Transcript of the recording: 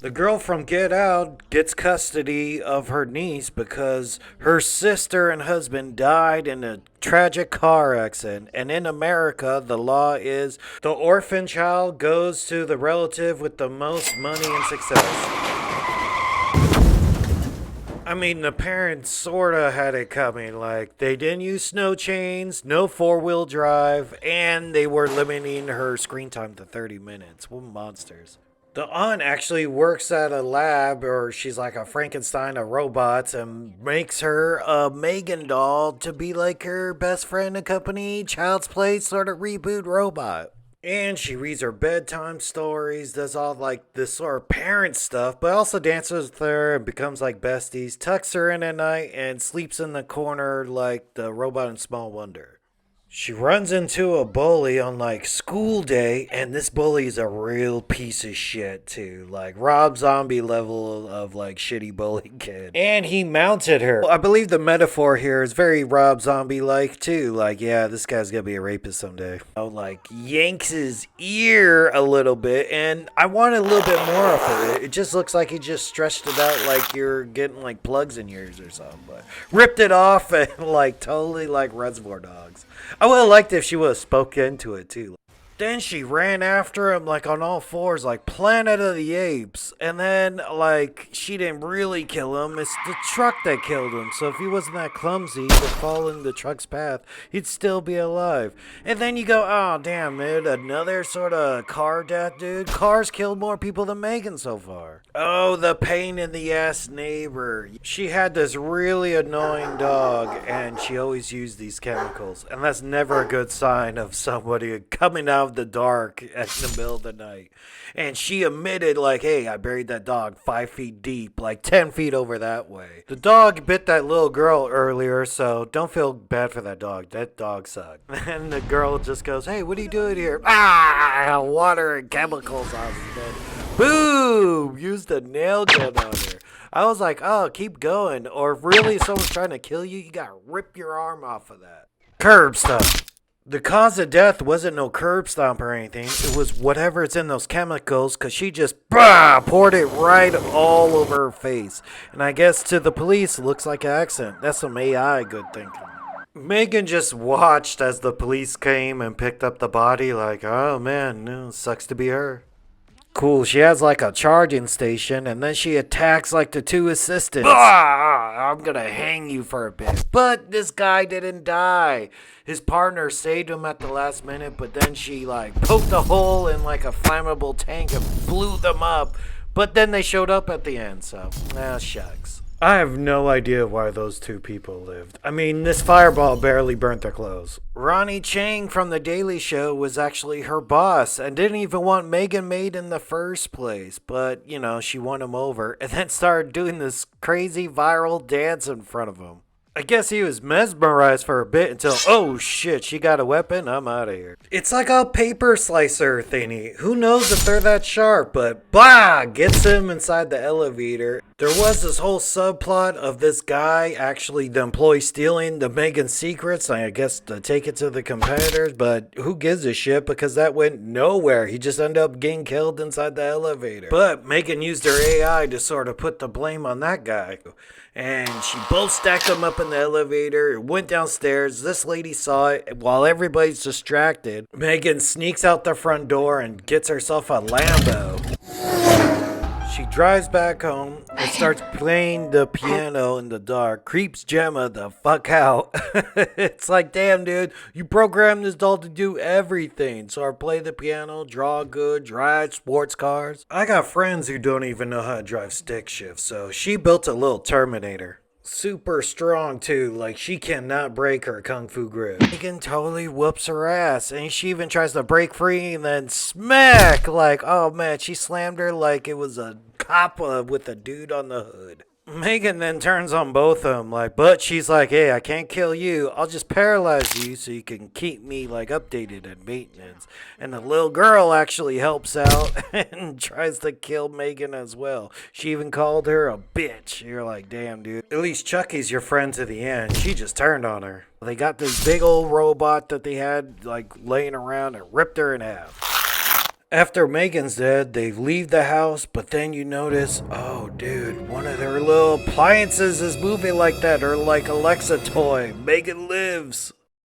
The girl from Get Out gets custody of her niece because her sister and husband died in a tragic car accident. And in America, the law is the orphan child goes to the relative with the most money and success. I mean, the parents sorta had it coming. Like, they didn't use snow chains, no four-wheel drive, and they were limiting her screen time to 30 minutes. What monsters. The aunt actually works at a lab, or she's like a Frankenstein of robots, and makes her a M3GAN doll to be like her best friend and company, Child's Play sort of reboot robot. And she reads her bedtime stories, does all like this sort of parent stuff, but also dances with her and becomes like besties, tucks her in at night, and sleeps in the corner like the robot in Small Wonder. She runs into a bully on like school day, and this bully is a real piece of shit too. Like Rob Zombie level of like shitty bully kid. And he mounted her. I believe the metaphor here is very Rob Zombie like too. Like, yeah, this guy's gonna be a rapist someday. Like yanks his ear a little bit, and I wanted a little bit more of it. It just looks like he just stretched it out like you're getting like plugs in your ears or something. But ripped it off and like totally like Reservoir Dogs. I would have liked if she would have spoke into it too. Then she ran after him like on all fours, like Planet of the Apes. And then, like, she didn't really kill him. It's the truck that killed him. So if he wasn't that clumsy to fall in the truck's path, he'd still be alive. And then you go, oh, damn, man, another sort of car death, dude. Cars killed more people than M3GAN so far. Oh, the pain in the ass neighbor. She had this really annoying dog, and she always used these chemicals. And that's never a good sign of somebody coming out the dark at the middle of the night. And she admitted like, hey, I buried that dog 5 feet deep, like 10 feet over that way. The dog bit that little girl earlier, so don't feel bad for that dog. That dog sucked. And the girl just goes, hey, what are you doing here? Ah, water and chemicals on his head. Boom! Used a nail gun on her. I was like, oh, keep going. Or if really someone's trying to kill you, you gotta rip your arm off of that. Curb stuff. The cause of death wasn't no curb stomp or anything. It was whatever's in those chemicals, because she just poured it right all over her face. And I guess to the police, it looks like an accident. That's some AI good thinking. M3GAN just watched as the police came and picked up the body like, oh man, no, sucks to be her. Cool, she has like a charging station, and then she attacks like the two assistants. I'm gonna hang you for a bit. But this guy didn't die. His partner saved him at the last minute, but then she like poked a hole in like a flammable tank and blew them up. But then they showed up at the end, so, shucks. I have no idea why those two people lived. I mean, this fireball barely burnt their clothes. Ronnie Chang from The Daily Show was actually her boss and didn't even want M3GAN made in the first place. But, you know, she won him over and then started doing this crazy viral dance in front of him. I guess he was mesmerized for a bit until, oh shit, she got a weapon, I'm out of here. It's like a paper slicer thingy. Who knows if they're that sharp, but blah, gets him inside the elevator. There was this whole subplot of this guy, actually the employee stealing the M3GAN secrets, I guess to take it to the competitors, but who gives a shit because that went nowhere. He just ended up getting killed inside the elevator. But M3GAN used her AI to sort of put the blame on that guy. And she both stacked them up in the elevator, went downstairs. This lady saw it while everybody's distracted. M3GAN sneaks out the front door and gets herself a Lambo. She drives back home and starts playing the piano in the dark. Creeps Gemma the fuck out. It's like, damn, dude, you programmed this doll to do everything. So I play the piano, draw good, drive sports cars. I got friends who don't even know how to drive stick shift, so she built a little Terminator. Super strong too, like she cannot break her kung fu grip. M3GAN totally whoops her ass, and she even tries to break free and then smack, like, oh man, she slammed her like it was a cop with a dude on the hood. M3GAN then turns on both of them, like, but she's like, hey, I can't kill you, I'll just paralyze you so you can keep me like updated and maintenance. And the little girl actually helps out and tries to kill M3GAN as well. She even called her a bitch. You're like, damn, dude. At least Chucky's your friend to the end. She just turned on her. They got this big old robot that they had like laying around and ripped her in half. After Megan's dead, they leave the house, but then you notice, oh dude, one of their little appliances is moving like that, or like Alexa toy. Megan lives.